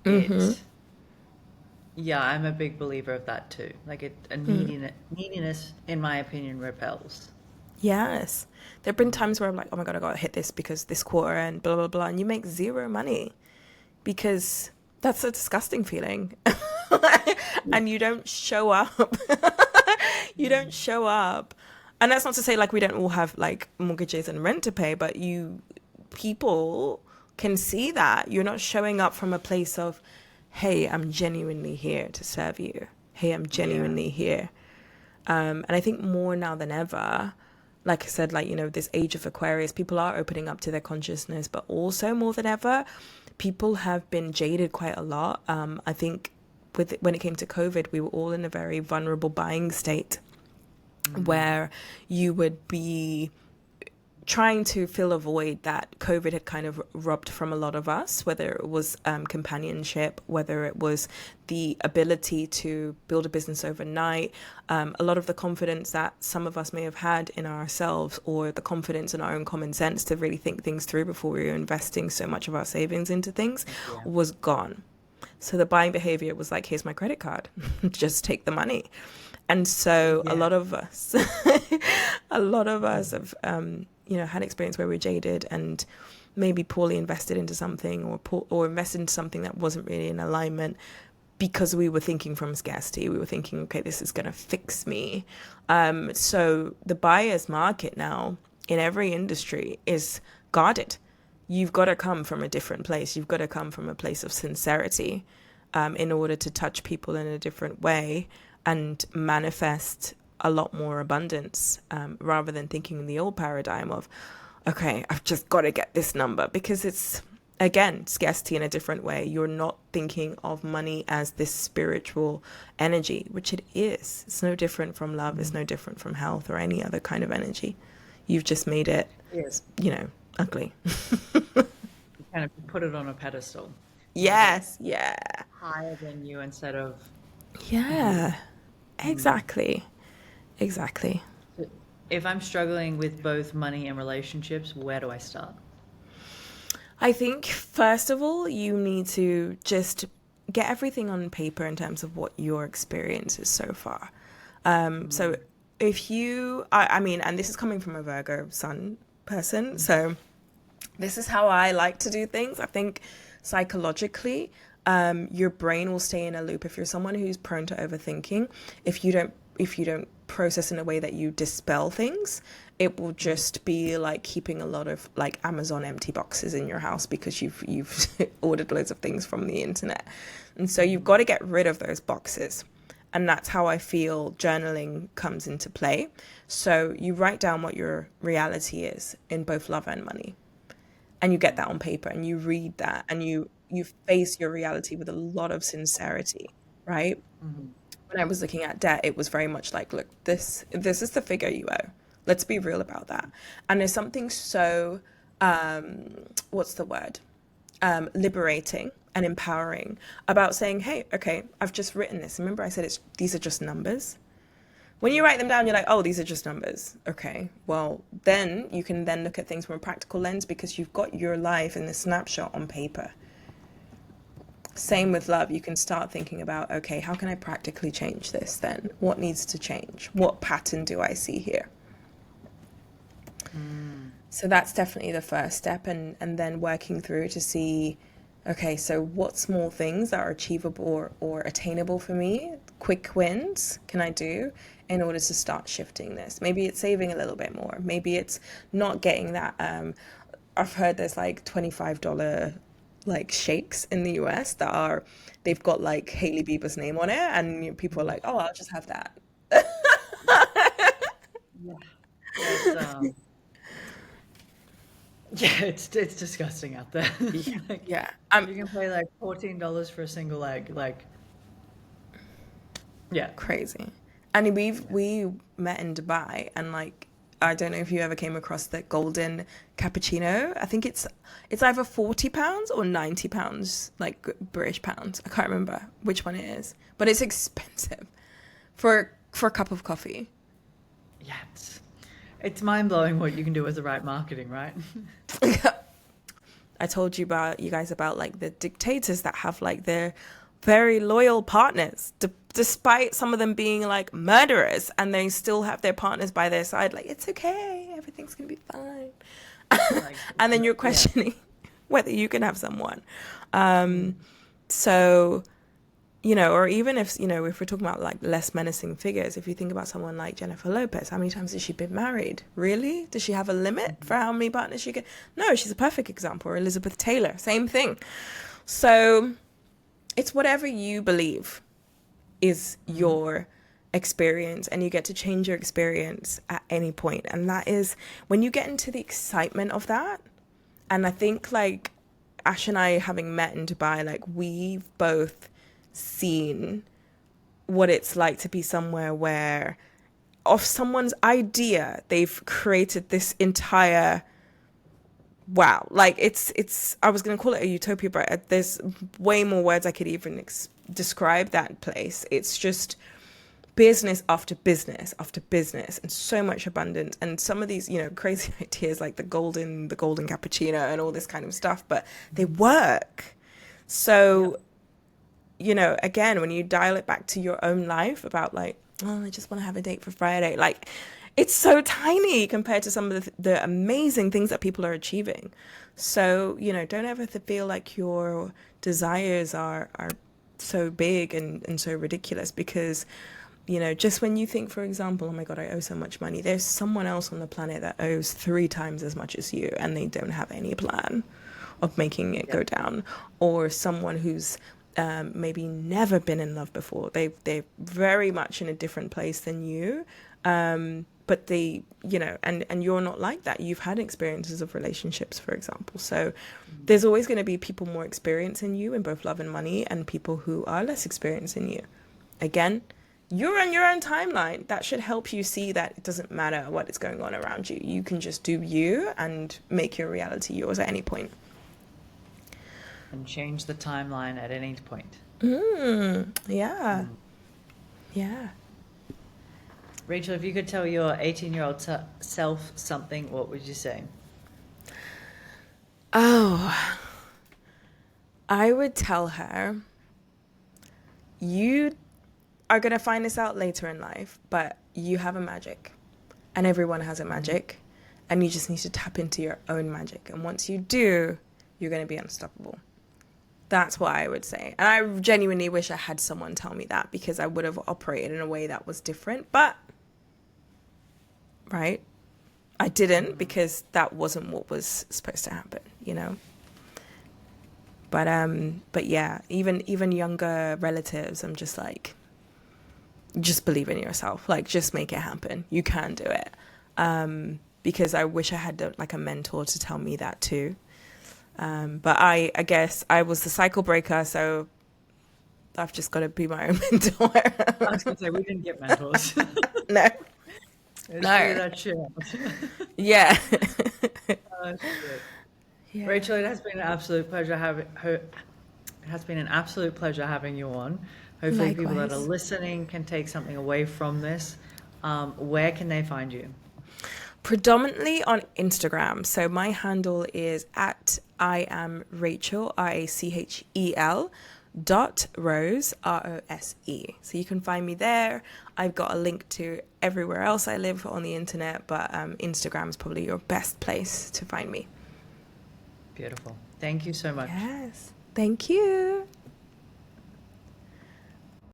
It Yeah, I'm a big believer of that too. Like a neediness, in my opinion, repels. Yes. There have been times where I'm like, oh my God, I gotta hit this because this quarter and blah, blah, blah. And you make zero money because that's a disgusting feeling. Yeah. And you don't show up. You don't show up. And that's not to say like we don't all have like mortgages and rent to pay, but people can see that you're not showing up from a place of, hey, I'm genuinely here to serve you. Hey, I'm Yeah. genuinely here. And I think more now than ever, like I said, like, you know, this age of Aquarius, people are opening up to their consciousness, but also more than ever, people have been jaded quite a lot. I think when it came to COVID, we were all in a very vulnerable buying state where you would be trying to fill a void that COVID had kind of robbed from a lot of us, whether it was companionship, whether it was the ability to build a business overnight, a lot of the confidence that some of us may have had in ourselves, or the confidence in our own common sense to really think things through before we were investing so much of our savings into things, Yeah. was gone. So the buying behavior was like, here's my credit card, just take the money. And so a Yeah. lot of us, have, had experience where we're jaded and maybe poorly invested into something, or invested into something that wasn't really in alignment because we were thinking from scarcity. We were thinking, okay, this is going to fix me. So the buyer's market now in every industry is guarded. You've got to come from a different place. You've got to come from a place of sincerity in order to touch people in a different way and manifest a lot more abundance, rather than thinking in the old paradigm of, okay, I've just got to get this number, because it's, again, scarcity in a different way. You're not thinking of money as this spiritual energy, which it is. It's no different from love. It's no different from health or any other kind of energy. You've just made it, Yes. ugly. You kind of put it on a pedestal. You make it Yes, yeah. higher than you instead of you. Yeah, exactly. Exactly. If I'm struggling with both money and relationships, where do I start? I think, first of all, you need to just get everything on paper in terms of what your experience is so far. So if I mean, and this is coming from a Virgo sun person, so this is how I like to do things. I think psychologically, your brain will stay in a loop. If you're someone who's prone to overthinking, if you don't process in a way that you dispel things, it will just be like keeping a lot of like Amazon empty boxes in your house because you've ordered loads of things from the internet. And so you've got to get rid of those boxes. And that's how I feel journaling comes into play. So you write down what your reality is in both love and money, and you get that on paper and you read that, and you face your reality with a lot of sincerity, right? Mhm. When I was looking at debt, it was very much like, look, this is the figure you owe. Let's be real about that. And there's something so, what's the word? Liberating and empowering about saying, hey, okay, I've just written this. Remember I said these are just numbers. When you write them down, you're like, oh, these are just numbers. Okay, well, then you can then look at things from a practical lens because you've got your life in the snapshot on paper. Same with love. You can start thinking about, okay, how can I practically change this then? What needs to change? What pattern do I see here? So that's definitely the first step, and then working through to see, okay, so what small things that are achievable or attainable for me, quick wins can I do in order to start shifting this? Maybe it's saving a little bit more. Maybe it's not getting that. I've heard there's like $25 like shakes in the US that are, they've got like Hailey Bieber's name on it, and people are like, oh, I'll just have that. Yeah. It's yeah, it's disgusting out there. Yeah, Like, yeah. you can pay like $14 for a single egg. Like, yeah. Crazy. And we met in Dubai, and like, I don't know if you ever came across the golden cappuccino. I think it's either £40 or £90, like British pounds. I can't remember which one it is, but it's expensive for a cup of coffee. Yeah, it's mind blowing what you can do with the right marketing, right? I told you guys about like the dictators that have like their very loyal partners, despite some of them being like murderers, and they still have their partners by their side. Like, it's okay, everything's gonna be fine. Like, And then you're yeah. questioning whether you can have someone. So, or even if we're talking about like less menacing figures, if you think about someone like Jennifer Lopez, how many times has she been married? Really? Does she have a limit for how many partners she can? No, she's a perfect example. Or Elizabeth Taylor, same thing. So it's whatever you believe is your experience, and you get to change your experience at any point. And that is when you get into the excitement of that. And I think like Ash and I, having met in Dubai, like we've both seen what it's like to be somewhere where of someone's idea they've created this entire wow, like it's I was going to call it a utopia, but there's way more words I could even describe that place. It's just business after business after business, and so much abundance, and some of these crazy ideas like the golden cappuccino and all this kind of stuff, but they work. So again, when you dial it back to your own life about like, oh, I just want to have a date for Friday, like it's so tiny compared to some of the amazing things that people are achieving. So, don't ever feel like your desires are so big and so ridiculous, because, just when you think, for example, oh my God, I owe so much money, there's someone else on the planet that owes 3 times as much as you, and they don't have any plan of making it go down. Or someone who's maybe never been in love before. They're very much in a different place than you. But they, and you're not like that. You've had experiences of relationships, for example. So there's always going to be people more experienced in you in both love and money, and people who are less experienced in you. Again, you're on your own timeline. That should help you see that it doesn't matter what is going on around you. You can just do you and make your reality yours at any point. And change the timeline at any point. Yeah. Yeah. Rachel, if you could tell your 18-year-old self something, what would you say? Oh, I would tell her, you are going to find this out later in life, but you have a magic, and everyone has a magic, and you just need to tap into your own magic. And once you do, you're going to be unstoppable. That's what I would say. And I genuinely wish I had someone tell me that, because I would have operated in a way that was different. But, right, I didn't, because that wasn't what was supposed to happen, But yeah, even younger relatives, I'm just like, just believe in yourself. Like, just make it happen. You can do it. Because I wish I had like a mentor to tell me that too. But I guess I was the cycle breaker, so I've just got to be my own mentor. I was going to say, we didn't get mentors. No. It's No. true, that shit. Yeah. Oh, shit. Yeah. Rachel, it has been an absolute pleasure having you on. Hopefully people that are Likewise. listening can take something away from this. Where can they find you? Predominantly on Instagram. So my handle is at I am Rachel, Rachel. .rose, ROSE. So you can find me there. I've got a link to everywhere else I live on the internet, but Instagram is probably your best place to find me. Beautiful. Thank you so much. Yes. Thank you.